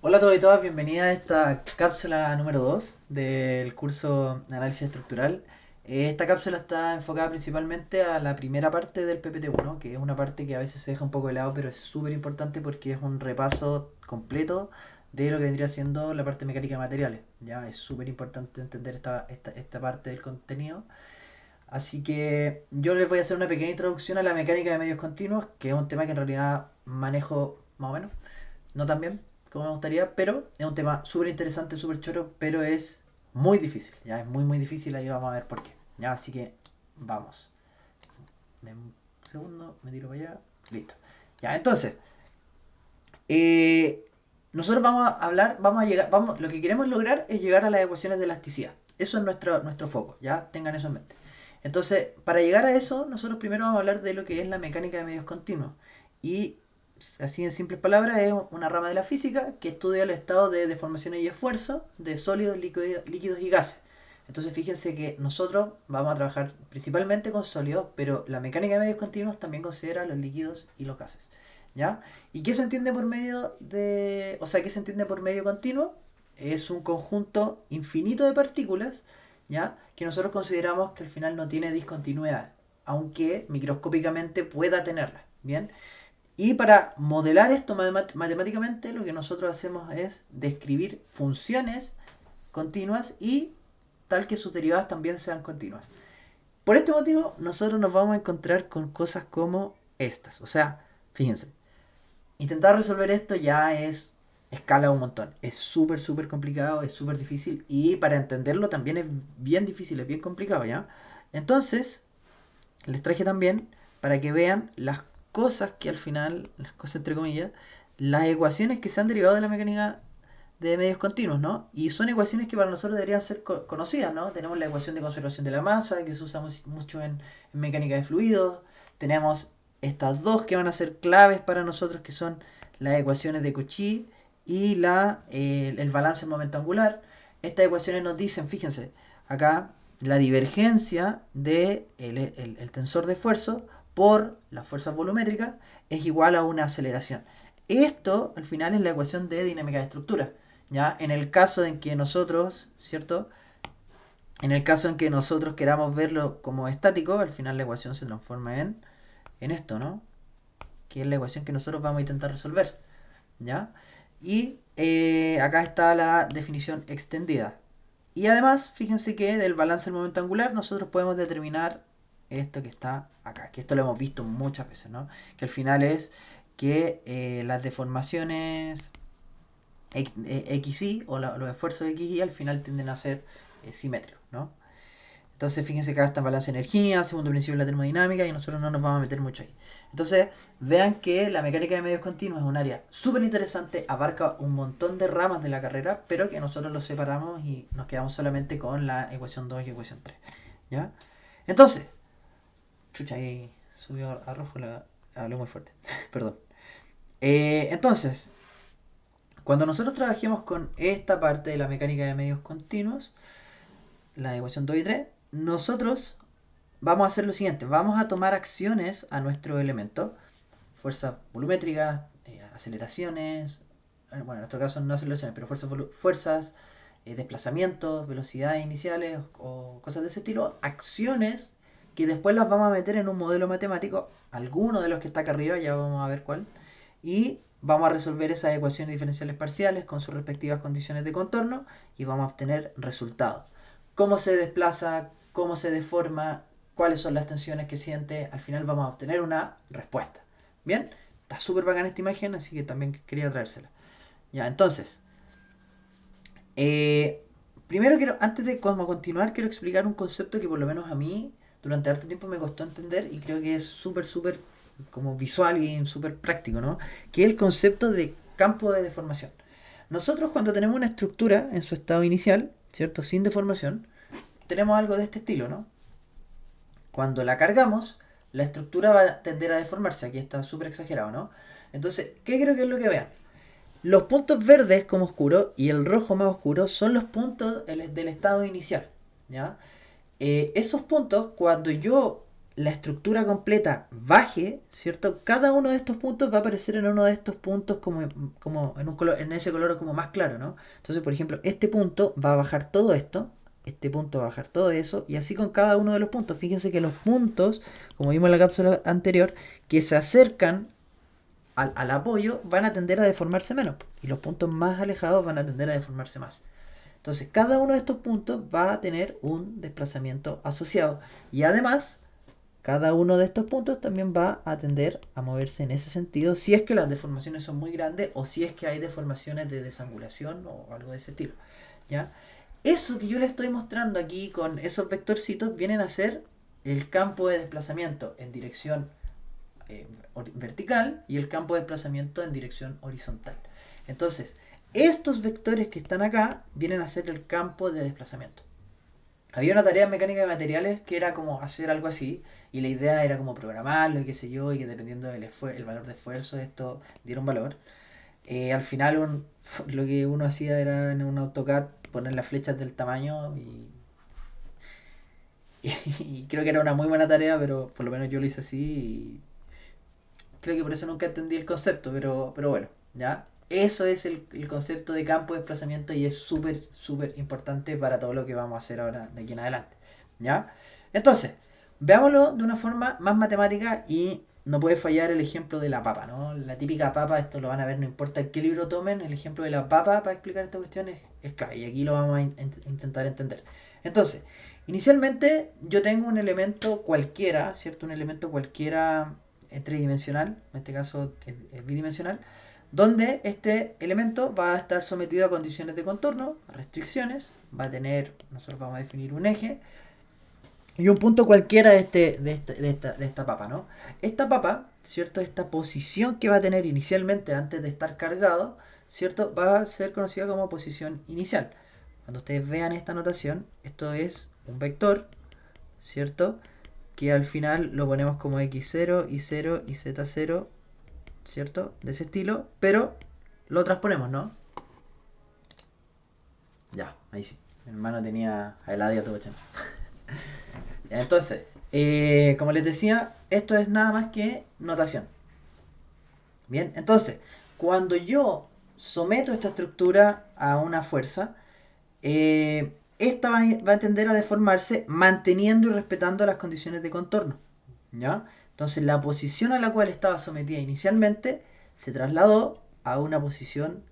Hola a todos y todas, bienvenida a esta cápsula número 2 del curso de análisis estructural. Esta cápsula está enfocada principalmente a la primera parte del PPT-1, que es una parte que a veces se deja un poco de lado, pero es súper importante porque es un repaso completo de lo que vendría siendo la parte mecánica de materiales. Ya es súper importante entender esta parte del contenido. Así que yo les voy a hacer una pequeña introducción a la mecánica de medios continuos, que es un tema que en realidad manejo más o menos no tan bien como me gustaría, pero es un tema súper interesante, súper choro, pero es muy difícil, ya es muy difícil, ahí vamos a ver por qué. Ya, así que vamos. Deme un segundo, me tiro para allá, listo. Ya, entonces, eh, nosotros vamos a hablar, vamos a llegar, vamos, lo que queremos lograr es llegar a las ecuaciones de elasticidad. Eso es nuestro foco, ya tengan eso en mente. Entonces, para llegar a eso, nosotros primero vamos a hablar de lo que es la mecánica de medios continuos. Y así en simples palabras, es una rama de la física que estudia el estado de deformaciones y esfuerzo de sólidos, líquidos y gases. Entonces fíjense que nosotros vamos a trabajar principalmente con sólidos, pero la mecánica de medios continuos también considera los líquidos y los gases. ¿Ya? ¿Y qué se entiende por medio de... O sea, qué se entiende por medio continuo? Es un conjunto infinito de partículas, ¿ya? Que nosotros consideramos que al final no tiene discontinuidad, aunque microscópicamente pueda tenerla, ¿bien? Y para modelar esto matemáticamente, lo que nosotros hacemos es describir funciones continuas y tal que sus derivadas también sean continuas. Por este motivo, nosotros nos vamos a encontrar con cosas como estas. O sea, fíjense, intentar resolver esto ya es escala un montón. Es súper complicado, es súper difícil y para entenderlo también es bien difícil, es bien complicado, ¿ya? Entonces, les traje también para que vean las cosas que al final, las cosas entre comillas, las ecuaciones que se han derivado de la mecánica de medios continuos, ¿no? Y son ecuaciones que para nosotros deberían ser conocidas, ¿no? Tenemos la ecuación de conservación de la masa, que se usa mucho en mecánica de fluidos. Tenemos estas dos que van a ser claves para nosotros, que son las ecuaciones de Cauchy y el balance en momento angular. Estas ecuaciones nos dicen, fíjense, acá la divergencia de el tensor de esfuerzo por las fuerzas volumétricas es igual a una aceleración. Esto al final es la ecuación de dinámica de estructura. ¿Ya? En el caso en que nosotros, ¿cierto? En el caso en que nosotros queramos verlo como estático, al final la ecuación se transforma en esto, ¿no? Que es la ecuación que nosotros vamos a intentar resolver, ¿ya? Y acá está la definición extendida. Y además, fíjense que del balance del momento angular nosotros podemos determinar esto que está acá, que esto lo hemos visto muchas veces, ¿no? Que al final es que las deformaciones XY o los esfuerzos XY al final tienden a ser simétricos, ¿no? Entonces fíjense que acá está balance de energía, segundo principio de la termodinámica y nosotros no nos vamos a meter mucho ahí. Entonces vean que la mecánica de medios continuos es un área súper interesante, abarca un montón de ramas de la carrera, pero que nosotros los separamos y nos quedamos solamente con la ecuación 2 y ecuación 3. ¿Ya? Entonces, chucha, ahí subió a rojo, hablé muy fuerte, perdón. Entonces, cuando nosotros trabajemos con esta parte de la mecánica de medios continuos, la ecuación 2 y 3, nosotros vamos a hacer lo siguiente, vamos a tomar acciones a nuestro elemento, fuerzas volumétricas, aceleraciones, bueno, en nuestro caso no aceleraciones, pero fuerzas desplazamientos, velocidades iniciales o cosas de ese estilo, acciones que después las vamos a meter en un modelo matemático, alguno de los que está acá arriba, ya vamos a ver cuál, y vamos a resolver esas ecuaciones diferenciales parciales con sus respectivas condiciones de contorno y vamos a obtener resultados. Cómo se desplaza, cómo se deforma, cuáles son las tensiones que siente, al final vamos a obtener una respuesta. Bien, está súper bacana esta imagen, así que también quería traérsela. Ya, entonces, primero quiero, antes de como continuar, quiero explicar un concepto que por lo menos a mí durante harto tiempo me costó entender y creo que es súper como visual y súper práctico, ¿no? Que es el concepto de campo de deformación. Nosotros cuando tenemos una estructura en su estado inicial, ¿cierto? Sin deformación, tenemos algo de este estilo, ¿no? Cuando la cargamos, la estructura va a tender a deformarse. Aquí está súper exagerado, ¿no? Entonces, ¿qué creo que es lo que vean? Los puntos verdes como oscuro y el rojo más oscuro son los puntos del estado inicial. ¿Ya? Esos puntos, cuando yo la estructura completa baje, ¿cierto? Cada uno de estos puntos va a aparecer en uno de estos puntos como en un color, en ese color como más claro, ¿no? Entonces, por ejemplo, este punto va a bajar todo esto, este punto va a bajar todo eso, y así con cada uno de los puntos. Fíjense que los puntos, como vimos en la cápsula anterior, que se acercan al apoyo van a tender a deformarse menos, y los puntos más alejados van a tender a deformarse más. Entonces, cada uno de estos puntos va a tener un desplazamiento asociado, y además cada uno de estos puntos también va a tender a moverse en ese sentido si es que las deformaciones son muy grandes o si es que hay deformaciones de desangulación o algo de ese estilo, ¿ya? Eso que yo le estoy mostrando aquí con esos vectorcitos vienen a ser el campo de desplazamiento en dirección vertical y el campo de desplazamiento en dirección horizontal. Entonces, estos vectores que están acá vienen a ser el campo de desplazamiento. Había una tarea en mecánica de materiales que era como hacer algo así, y la idea era como programarlo y qué sé yo, y que dependiendo del el valor de esfuerzo esto diera un valor. Al final lo que uno hacía era en un AutoCAD poner las flechas del tamaño y creo que era una muy buena tarea, pero por lo menos yo lo hice así y creo que por eso nunca entendí el concepto, pero bueno, ¿ya? Eso es el concepto de campo de desplazamiento y es súper, súper importante para todo lo que vamos a hacer ahora de aquí en adelante, ¿ya? Entonces, veámoslo de una forma más matemática y no puede fallar el ejemplo de la papa, ¿no? La típica papa, esto lo van a ver, no importa qué libro tomen, el ejemplo de la papa para explicar esta cuestión es clave y aquí lo vamos a intentar entender. Entonces, inicialmente yo tengo un elemento cualquiera, ¿cierto? Un elemento cualquiera tridimensional, en este caso es bidimensional, donde este elemento va a estar sometido a condiciones de contorno, a restricciones, va a tener, nosotros vamos a definir un eje y un punto cualquiera de esta papa, ¿no? Esta papa, ¿cierto? Esta posición que va a tener inicialmente antes de estar cargado, ¿cierto? Va a ser conocida como posición inicial. Cuando ustedes vean esta notación, esto es un vector, ¿cierto? Que al final lo ponemos como x0, y0 y z0, ¿cierto? De ese estilo, pero lo transponemos, ¿no? Ya, ahí sí. Mi hermano tenía a Eladia todo echando. Entonces, como les decía, esto es nada más que notación. Bien, entonces, cuando yo someto esta estructura a una fuerza, esta va a tender a deformarse manteniendo y respetando las condiciones de contorno, ¿ya? Entonces la posición a la cual estaba sometida inicialmente se trasladó a una posición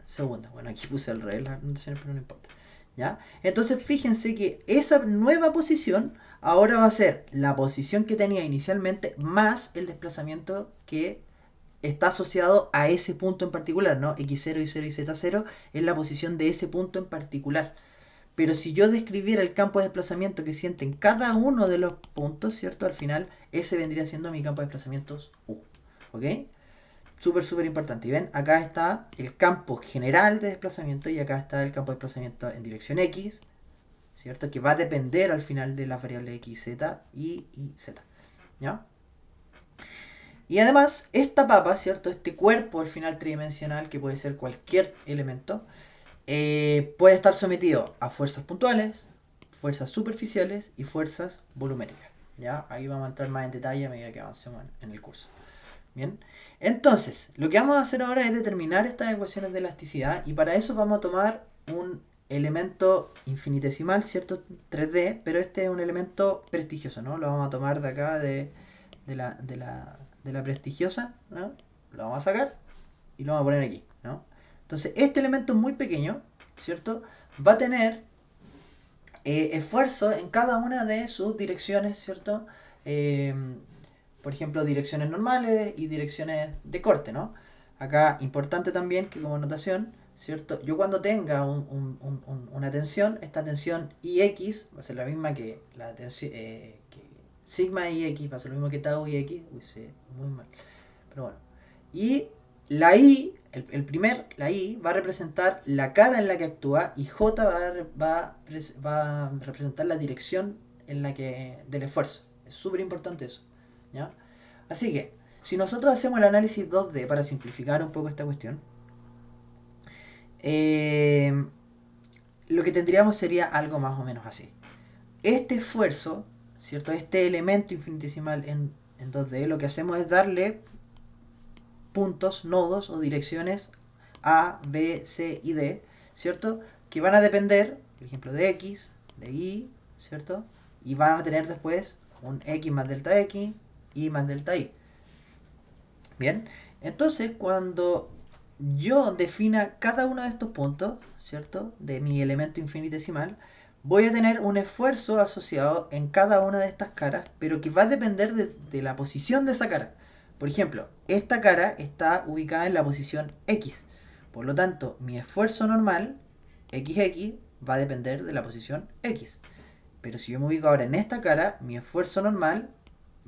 segunda. Bueno, aquí puse al revés las notaciones, pero no importa, ¿ya? Entonces fíjense que esa nueva posición ahora va a ser la posición que tenía inicialmente más el desplazamiento que está asociado a ese punto en particular, ¿no? X0, Y0 y Z0 es la posición de ese punto en particular. Pero si yo describiera el campo de desplazamiento que sienten cada uno de los puntos, ¿cierto? Al final, ese vendría siendo mi campo de desplazamientos U. ¿Ok? Súper, súper importante. Y ven, acá está el campo general de desplazamiento y acá está el campo de desplazamiento en dirección X, ¿cierto? Que va a depender al final de las variables X, Z y Z. ¿Ya? Y además, esta papa, ¿cierto? Este cuerpo al final tridimensional, que puede ser cualquier elemento, puede estar sometido a fuerzas puntuales, fuerzas superficiales y fuerzas volumétricas. ¿Ya? Ahí vamos a entrar más en detalle a medida que avancemos en el curso. Bien, entonces, lo que vamos a hacer ahora es determinar estas ecuaciones de elasticidad y para eso vamos a tomar un elemento infinitesimal, ¿cierto? 3D, pero este es un elemento prestigioso, ¿no? Lo vamos a tomar de acá de la prestigiosa, ¿no? Lo vamos a sacar y lo vamos a poner aquí, ¿no? Entonces, este elemento muy pequeño, ¿cierto? Va a tener esfuerzo en cada una de sus direcciones, ¿cierto? Por ejemplo, direcciones normales y direcciones de corte, ¿no? Acá, importante también que como notación, ¿cierto? Yo cuando tenga una tensión, esta tensión IX va a ser la misma que la tensión... que sigma IX va a ser lo mismo que tau IX. Uy, sí, muy mal. Pero bueno. Y la I, la I va a representar la cara en la que actúa y J va a representar la dirección en la que del esfuerzo. Es súper importante eso, ¿ya? Así que, si nosotros hacemos el análisis 2D para simplificar un poco esta cuestión, lo que tendríamos sería algo más o menos así. Este esfuerzo ¿cierto? Este elemento infinitesimal en 2D, lo que hacemos es darle puntos, nodos o direcciones A, B, C y D, ¿cierto? Que van a depender, por ejemplo, de X, de Y, ¿cierto? Y van a tener después un X más delta X, Y más delta Y. Bien, entonces cuando yo defina cada uno de estos puntos, ¿cierto? De mi elemento infinitesimal, voy a tener un esfuerzo asociado en cada una de estas caras, pero que va a depender de la posición de esa cara. Por ejemplo, esta cara está ubicada en la posición X. Por lo tanto, mi esfuerzo normal, XX, va a depender de la posición X. Pero si yo me ubico ahora en esta cara, mi esfuerzo normal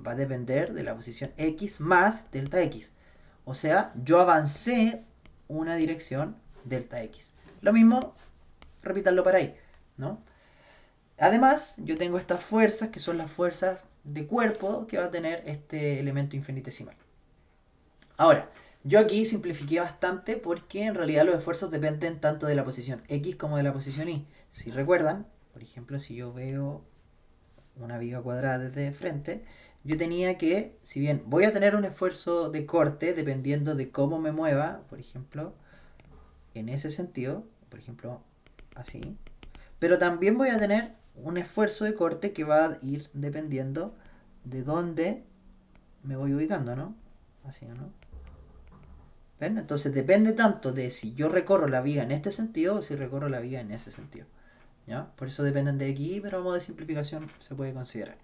va a depender de la posición X más delta X. O sea, yo avancé una dirección delta X. Lo mismo, repítanlo para ahí, ¿no? Además, yo tengo estas fuerzas que son las fuerzas de cuerpo que va a tener este elemento infinitesimal. Ahora, yo aquí simplifiqué bastante porque en realidad los esfuerzos dependen tanto de la posición X como de la posición Y. Si recuerdan, por ejemplo, si yo veo una viga cuadrada desde frente, yo tenía que, si bien voy a tener un esfuerzo de corte dependiendo de cómo me mueva, por ejemplo, en ese sentido, por ejemplo, así, pero también voy a tener un esfuerzo de corte que va a ir dependiendo de dónde me voy ubicando, ¿no? Así, ¿no? ¿Ven? Entonces depende tanto de si yo recorro la viga en este sentido o si recorro la viga en ese sentido. ¿Ya? Por eso dependen de X, pero a modo de simplificación se puede considerar.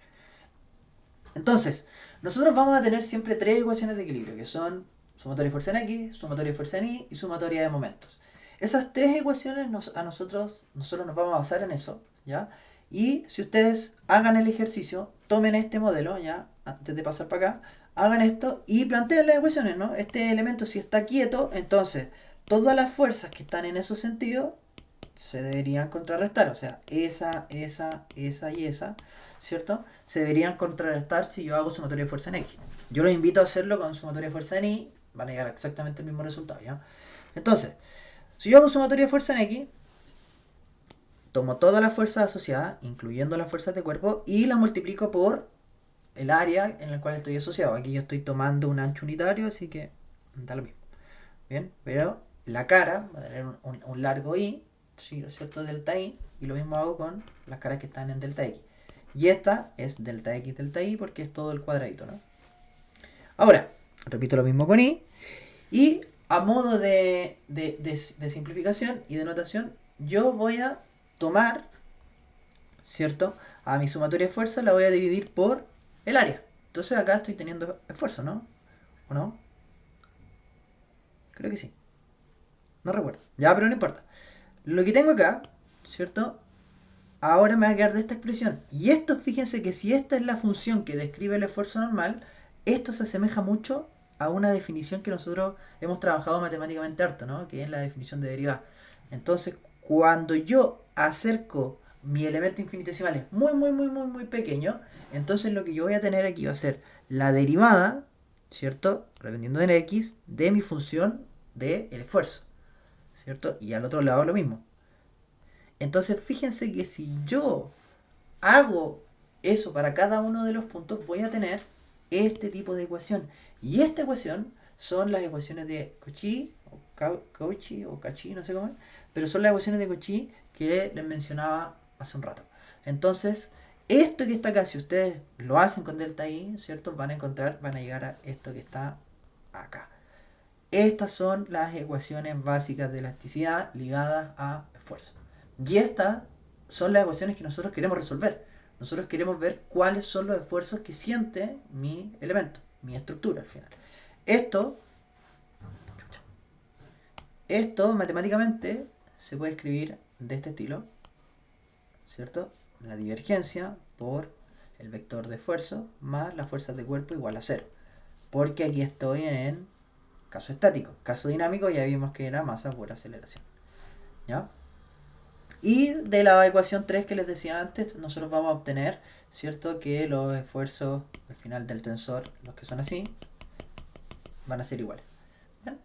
Entonces, nosotros vamos a tener siempre tres ecuaciones de equilibrio, que son sumatoria de fuerza en X, sumatoria de fuerza en Y y sumatoria de momentos. Esas tres ecuaciones nosotros nos vamos a basar en eso, ¿ya? Y si ustedes hagan el ejercicio, tomen este modelo, ¿ya? Antes de pasar para acá, hagan esto y planteen las ecuaciones, ¿no? Este elemento si está quieto, entonces todas las fuerzas que están en esos sentidos se deberían contrarrestar, o sea, esa y esa, ¿cierto? Se deberían contrarrestar si yo hago sumatoria de fuerza en X. Yo los invito a hacerlo con sumatoria de fuerza en Y, van a llegar a exactamente el mismo resultado, ¿ya? Entonces, si yo hago sumatoria de fuerza en X, tomo todas las fuerzas asociadas, incluyendo las fuerzas de cuerpo, y las multiplico por el área en el cual estoy asociado. Aquí yo estoy tomando un ancho unitario, así que da lo mismo. Bien, pero la cara va a tener un largo I, ¿sí? ¿Cierto? Delta I, y lo mismo hago con las caras que están en delta X. Y esta es delta X, delta Y, porque es todo el cuadradito, ¿no? Ahora, repito lo mismo con I, y a modo de simplificación y de notación, yo voy a tomar, ¿cierto? A mi sumatoria de fuerza la voy a dividir por el área. Entonces acá estoy teniendo esfuerzo, ¿no? ¿O no? Creo que sí. No recuerdo. Ya, pero no importa. Lo que tengo acá, ¿cierto? Ahora me va a quedar de esta expresión. Y esto, fíjense que si esta es la función que describe el esfuerzo normal, esto se asemeja mucho a una definición que nosotros hemos trabajado matemáticamente harto, ¿no? Que es la definición de derivada. Entonces, cuando yo acerco mi elemento infinitesimal es muy pequeño, entonces lo que yo voy a tener aquí va a ser la derivada, ¿cierto? Dependiendo de x, de mi función del esfuerzo, ¿cierto? Y al otro lado lo mismo. Entonces fíjense que si yo hago eso para cada uno de los puntos, voy a tener este tipo de ecuación. Y esta ecuación son las ecuaciones de Cauchy, o Cauchy, o Cauchy, no sé cómo es, pero son las ecuaciones de Cauchy que les mencionaba hace un rato. Entonces, esto que está acá, si ustedes lo hacen con delta I, ¿cierto? Van a llegar a esto que está acá. Estas son las ecuaciones básicas de elasticidad ligadas a esfuerzo. Y estas son las ecuaciones que nosotros queremos resolver. Nosotros queremos ver cuáles son los esfuerzos que siente mi elemento, mi estructura al final. Esto matemáticamente se puede escribir de este estilo, ¿cierto? La divergencia por el vector de esfuerzo más las fuerzas de cuerpo igual a 0. Porque aquí estoy en caso estático. Caso dinámico ya vimos que era masa por aceleración. ¿Ya? Y de la ecuación 3 que les decía antes, nosotros vamos a obtener, ¿cierto? Que los esfuerzos al final del tensor, los que son así, van a ser iguales. ¿Bien?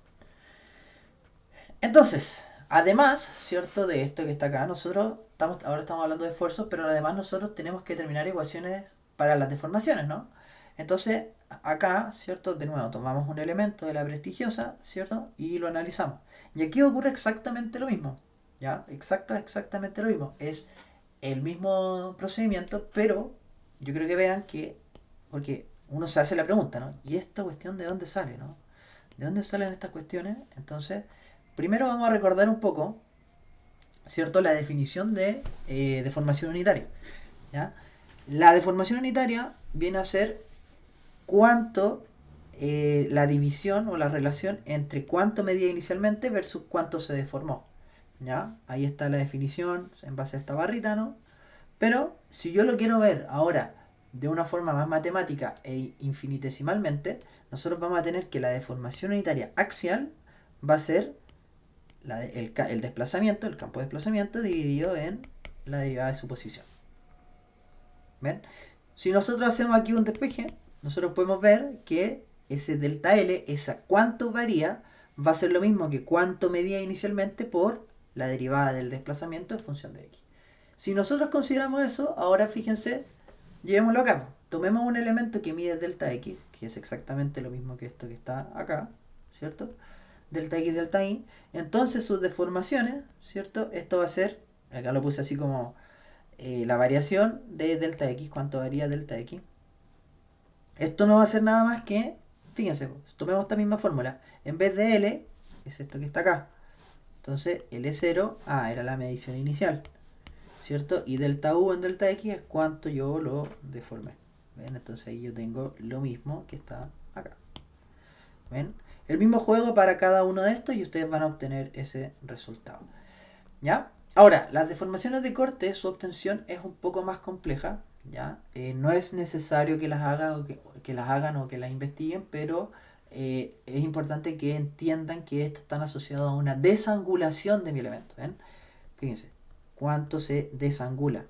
Entonces, además, ¿cierto? De esto que está acá, nosotros ahora estamos hablando de esfuerzos, pero además nosotros tenemos que determinar ecuaciones para las deformaciones, ¿no? Entonces, acá, ¿cierto? De nuevo, tomamos un elemento de la prestigiosa, ¿cierto? Y lo analizamos. Y aquí ocurre exactamente lo mismo, ¿ya? Exactamente lo mismo. Es el mismo procedimiento, pero yo creo que vean que, porque uno se hace la pregunta, ¿no? ¿Y esta cuestión de dónde sale, no? ¿De dónde salen estas cuestiones? Entonces, primero vamos a recordar un poco, ¿cierto? La definición de deformación unitaria, ¿ya? La deformación unitaria viene a ser cuánto la división o la relación entre cuánto medía inicialmente versus cuánto se deformó. ¿Ya? Ahí está la definición en base a esta barrita, ¿no? Pero si yo lo quiero ver ahora de una forma más matemática e infinitesimalmente, nosotros vamos a tener que la deformación unitaria axial va a ser el desplazamiento, el campo de desplazamiento dividido en la derivada de su posición. ¿Ven? Si nosotros hacemos aquí un despeje, nosotros podemos ver que ese delta L, esa cuánto varía, va a ser lo mismo que cuánto medía inicialmente por la derivada del desplazamiento en función de x. Si nosotros consideramos eso, ahora fíjense, llevémoslo a cabo. Tomemos un elemento que mide delta x, que es exactamente lo mismo que esto que está acá, ¿cierto? Delta x, delta y. Entonces sus deformaciones, ¿cierto? Esto va a ser, acá lo puse así como la variación de delta x, cuánto varía delta x. Esto no va a ser nada más que, fíjense, tomemos esta misma fórmula. En vez de L, es esto que está acá. Entonces, L0, era la medición inicial, ¿cierto? Y delta U en delta X es cuánto yo lo deformé. ¿Ven? Entonces ahí yo tengo lo mismo que está acá. ¿Ven? El mismo juego para cada uno de estos y ustedes van a obtener ese resultado. ¿Ya? Ahora, las deformaciones de corte, su obtención es un poco más compleja, ¿ya? No es necesario que las hagan o que las investiguen, pero es importante que entiendan que estas están asociadas a una desangulación de mi elemento. ¿Ven? Fíjense, cuánto se desangula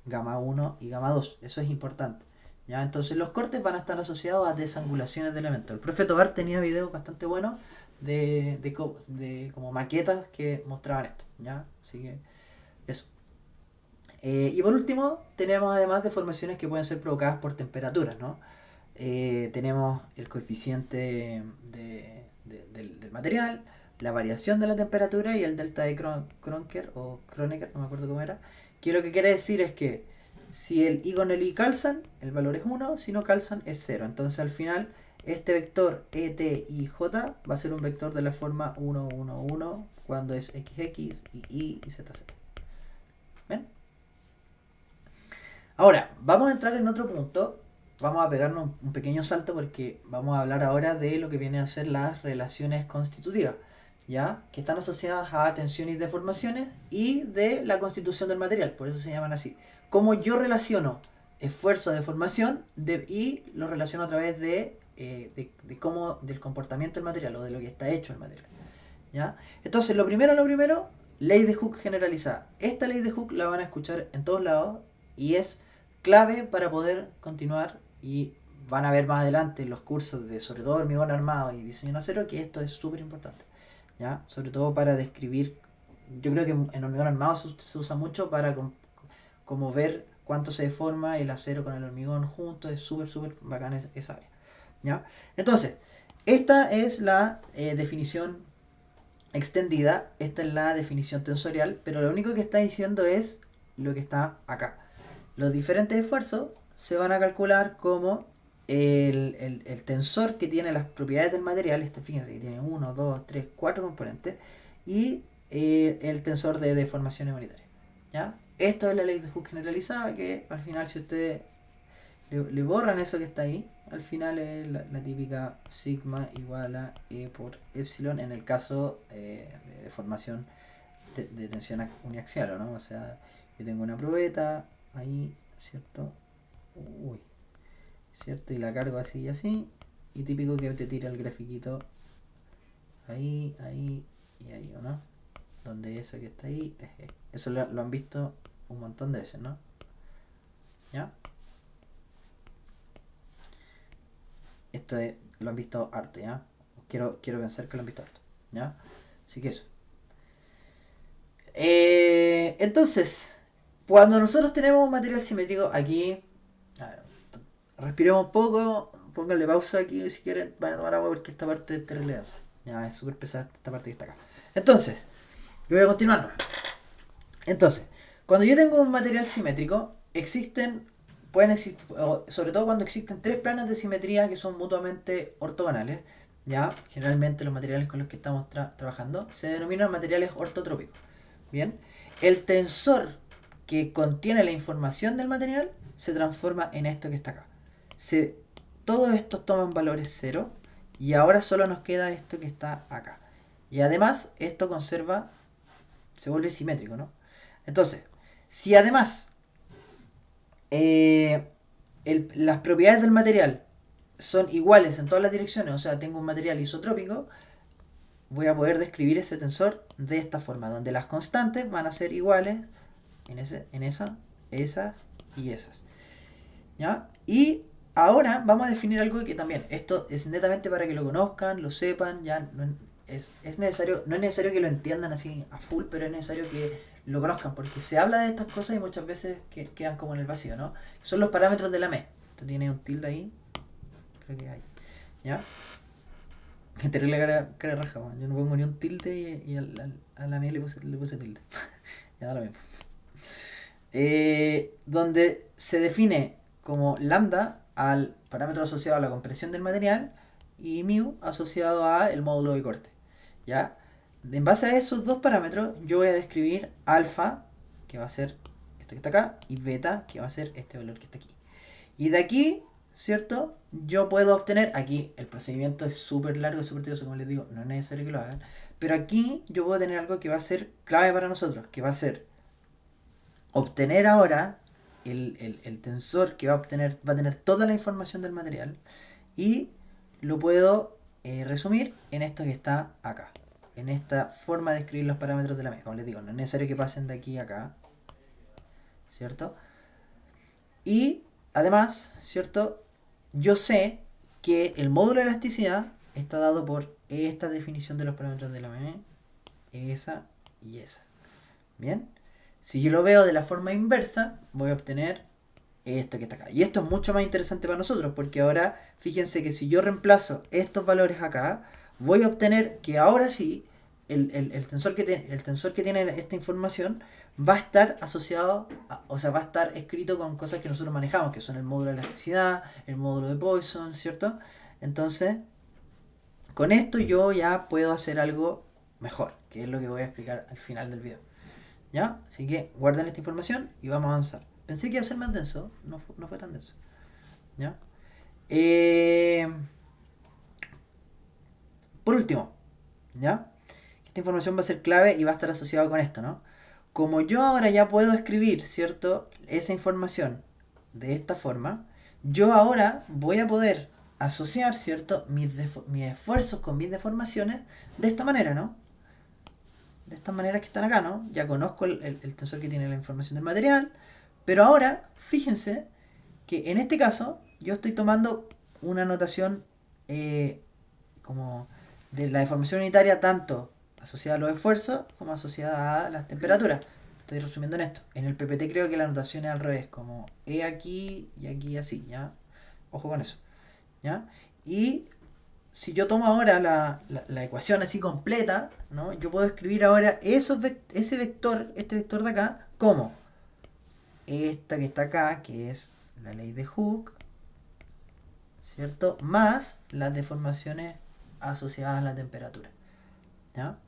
gamma 1 y gamma 2, eso es importante. ¿Ya? Entonces los cortes van a estar asociados a desangulaciones de elementos. El profe Tobar tenía videos bastante buenos de como maquetas que mostraban esto, ¿ya? Así que eso. Y por último, tenemos además deformaciones que pueden ser provocadas por temperaturas, ¿no? Tenemos el coeficiente del material, la variación de la temperatura y el delta de Kronecker o Kronecker, no me acuerdo cómo era, que lo que quiere decir es que si el I con el I calzan, el valor es 1, si no calzan es 0. Entonces al final este vector ETIJ va a ser un vector de la forma 1, 1, 1 cuando es XX y Y y ZZ. ¿Ven? Ahora, vamos a entrar en otro punto. Vamos a pegarnos un pequeño salto porque vamos a hablar ahora de lo que vienen a ser las relaciones constitutivas, ¿ya? Que están asociadas a tensión y deformaciones y de la constitución del material, por eso se llaman así. Cómo yo relaciono esfuerzo de deformación y lo relaciono a través cómo, del comportamiento del material o de lo que está hecho el material, ¿ya? Entonces, lo primero, ley de Hooke generalizada. Esta ley de Hooke la van a escuchar en todos lados y es clave para poder continuar, y van a ver más adelante en los cursos de sobre todo hormigón armado y diseño en acero que esto es súper importante, ¿ya? Sobre todo para describir, yo creo que en hormigón armado se usa mucho para como ver cuánto se deforma el acero con el hormigón juntos, es súper bacán esa área, ¿ya? Entonces, esta es la definición extendida, esta es la definición tensorial, pero lo único que está diciendo es lo que está acá. Los diferentes esfuerzos se van a calcular como el tensor que tiene las propiedades del material, fíjense que tiene 1, 2, 3, 4 componentes, y el tensor de deformaciones unitarias, ¿ya? Esto es la ley de Hooke generalizada, que al final si ustedes le borran eso que está ahí, al final es la típica sigma igual a E por epsilon en el caso de deformación de tensión uniaxial, ¿no? O sea, yo tengo una probeta ahí, ¿cierto? Uy, ¿cierto? Y la cargo así y así, y típico que te tira el grafiquito ahí, ahí y ahí, ¿o no? Donde eso que está ahí, eso lo han visto un montón de veces, ¿no? ¿Ya? Esto lo han visto harto, ¿ya? Quiero pensar que lo han visto harto, ¿ya? Así que eso. Entonces, cuando nosotros tenemos un material simétrico, aquí, a ver, respiremos un poco, pónganle pausa aquí si quieren, van a tomar agua porque esta parte es terrible densa. Ya es súper pesada esta parte que está acá. Entonces, yo voy a continuar. Entonces, cuando yo tengo un material simétrico, pueden existir, sobre todo cuando existen tres planos de simetría que son mutuamente ortogonales, ya, generalmente los materiales con los que estamos trabajando, se denominan materiales ortotrópicos. Bien, el tensor que contiene la información del material se transforma en esto que está acá. Todos estos toman valores cero y ahora solo nos queda esto que está acá. Y además, esto se vuelve simétrico, ¿no? Entonces, si además las propiedades del material son iguales en todas las direcciones, o sea, tengo un material isotrópico, voy a poder describir ese tensor de esta forma, donde las constantes van a ser iguales en esas y esas. ¿Ya? Y ahora vamos a definir algo que también, esto es netamente para que lo conozcan, lo sepan, ya no es necesario, no es necesario que lo entiendan así a full, pero es necesario que lo conozcan, porque se habla de estas cosas y muchas veces quedan como en el vacío, ¿no? Son los parámetros de la ME. Esto tiene un tilde ahí, creo que hay, ¿ya? Que terrible cara raja, man. Yo no pongo ni un tilde y a la ME le puse tilde. Ya da lo mismo. Donde se define como lambda al parámetro asociado a la compresión del material y mu asociado a el módulo de corte. ¿Ya? En base a esos dos parámetros yo voy a describir alfa, que va a ser esto que está acá, y beta, que va a ser este valor que está aquí. Y de aquí, ¿cierto? Yo puedo obtener, aquí el procedimiento es súper largo, súper tedioso, como les digo, no es necesario que lo hagan, pero aquí yo puedo tener algo que va a ser clave para nosotros, que va a ser obtener ahora el tensor que va a tener toda la información del material y lo puedo resumir en esto que está acá, en esta forma de escribir los parámetros de la mesa. Como les digo, no es necesario que pasen de aquí a acá, ¿cierto? Y además, ¿cierto? Yo sé que el módulo de elasticidad está dado por esta definición de los parámetros de la mesa, esa y esa. ¿Bien? Si yo lo veo de la forma inversa, voy a obtener esto que está acá. Y esto es mucho más interesante para nosotros, porque ahora fíjense que si yo reemplazo estos valores acá, voy a obtener que ahora sí el tensor que tiene esta información va a estar asociado, o sea, va a estar escrito con cosas que nosotros manejamos, que son el módulo de elasticidad, el módulo de Poisson, ¿cierto? Entonces, con esto yo ya puedo hacer algo mejor, que es lo que voy a explicar al final del video. ¿Ya? Así que guarden esta información y vamos a avanzar. Pensé que iba a ser más denso, no fue tan denso. ¿Ya? Por último, ¿ya? Esta información va a ser clave y va a estar asociada con esto, ¿no? Como yo ahora ya puedo escribir, ¿cierto? Esa información de esta forma, yo ahora voy a poder asociar, ¿cierto? Mis esfuerzos con mis deformaciones de esta manera, ¿no? De estas maneras que están acá, ¿no? Ya conozco el tensor que tiene la información del material, pero ahora, fíjense que en este caso yo estoy tomando una notación como de la deformación unitaria tanto asociada a los esfuerzos como asociada a las temperaturas. Estoy resumiendo en esto. En el PPT creo que la notación es al revés, como E aquí y aquí así, ¿ya? Ojo con eso, ¿ya? Y si yo tomo ahora la ecuación así completa, ¿no? Yo puedo escribir ahora este vector de acá, como esta que está acá, que es la ley de Hooke, ¿cierto? Más las deformaciones asociadas a la temperatura, ¿ya?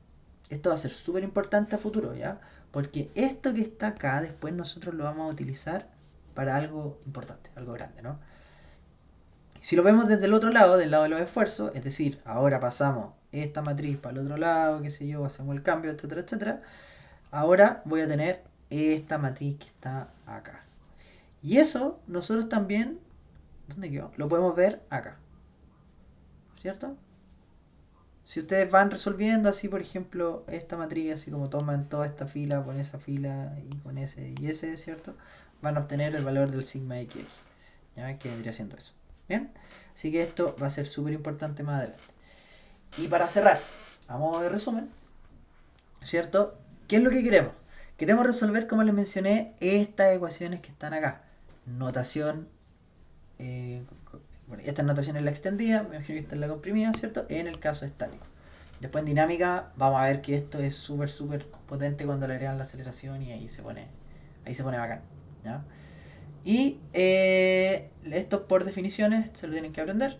Esto va a ser súper importante a futuro, ¿ya? Porque esto que está acá, después nosotros lo vamos a utilizar para algo importante, algo grande, ¿no? Si lo vemos desde el otro lado, del lado de los esfuerzos, es decir, ahora pasamos esta matriz para el otro lado, qué sé yo, hacemos el cambio, etcétera, etcétera, ahora voy a tener esta matriz que está acá. Y eso nosotros también, ¿dónde quedó? Lo podemos ver acá, ¿cierto? Si ustedes van resolviendo así, por ejemplo, esta matriz, así como toman toda esta fila con esa fila y con ese y ese, ¿cierto? Van a obtener el valor del sigma x, ¿ya? Que vendría siendo eso. ¿Bien? Así que esto va a ser súper importante más adelante. Y para cerrar, a modo de resumen, ¿cierto? ¿Qué es lo que queremos? Queremos resolver, como les mencioné, estas ecuaciones que están acá. Notación bueno, esta notación es la extendida, me imagino que esta es la comprimida, ¿cierto? En el caso estático. Después en dinámica vamos a ver que esto es súper, súper potente cuando le agregan la aceleración y ahí se pone bacán, ¿ya? Y esto por definiciones se lo tienen que aprender.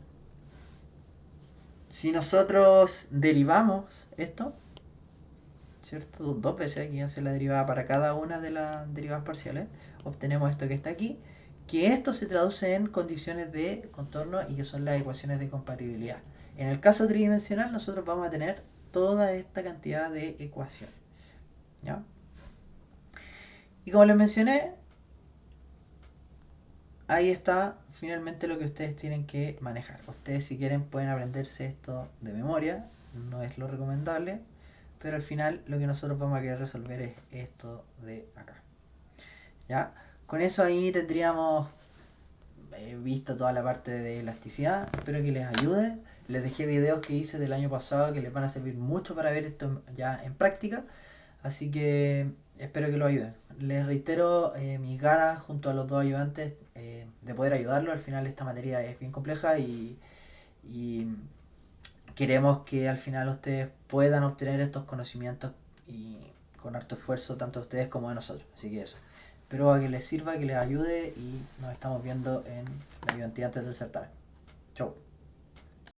Si nosotros derivamos esto, ¿cierto? Dos veces aquí hace la derivada para cada una de las derivadas parciales, obtenemos esto que está aquí, que esto se traduce en condiciones de contorno y que son las ecuaciones de compatibilidad. En el caso tridimensional nosotros vamos a tener toda esta cantidad de ecuaciones, ¿ya? Y como les mencioné, ahí está finalmente lo que ustedes tienen que manejar. Ustedes si quieren pueden aprenderse esto de memoria, no es lo recomendable, pero al final lo que nosotros vamos a querer resolver es esto de acá. ¿Ya? Con eso ahí tendríamos visto toda la parte de elasticidad. Espero que les ayude. Les dejé videos que hice del año pasado que les van a servir mucho para ver esto ya en práctica. Así que espero que lo ayuden. Les reitero mis ganas junto a los dos ayudantes de poder ayudarlo. Al final esta materia es bien compleja y queremos que al final ustedes puedan obtener estos conocimientos y con harto esfuerzo tanto de ustedes como de nosotros. Así que eso. Espero que les sirva, que les ayude y nos estamos viendo en la ayudantía antes del certamen. Chau.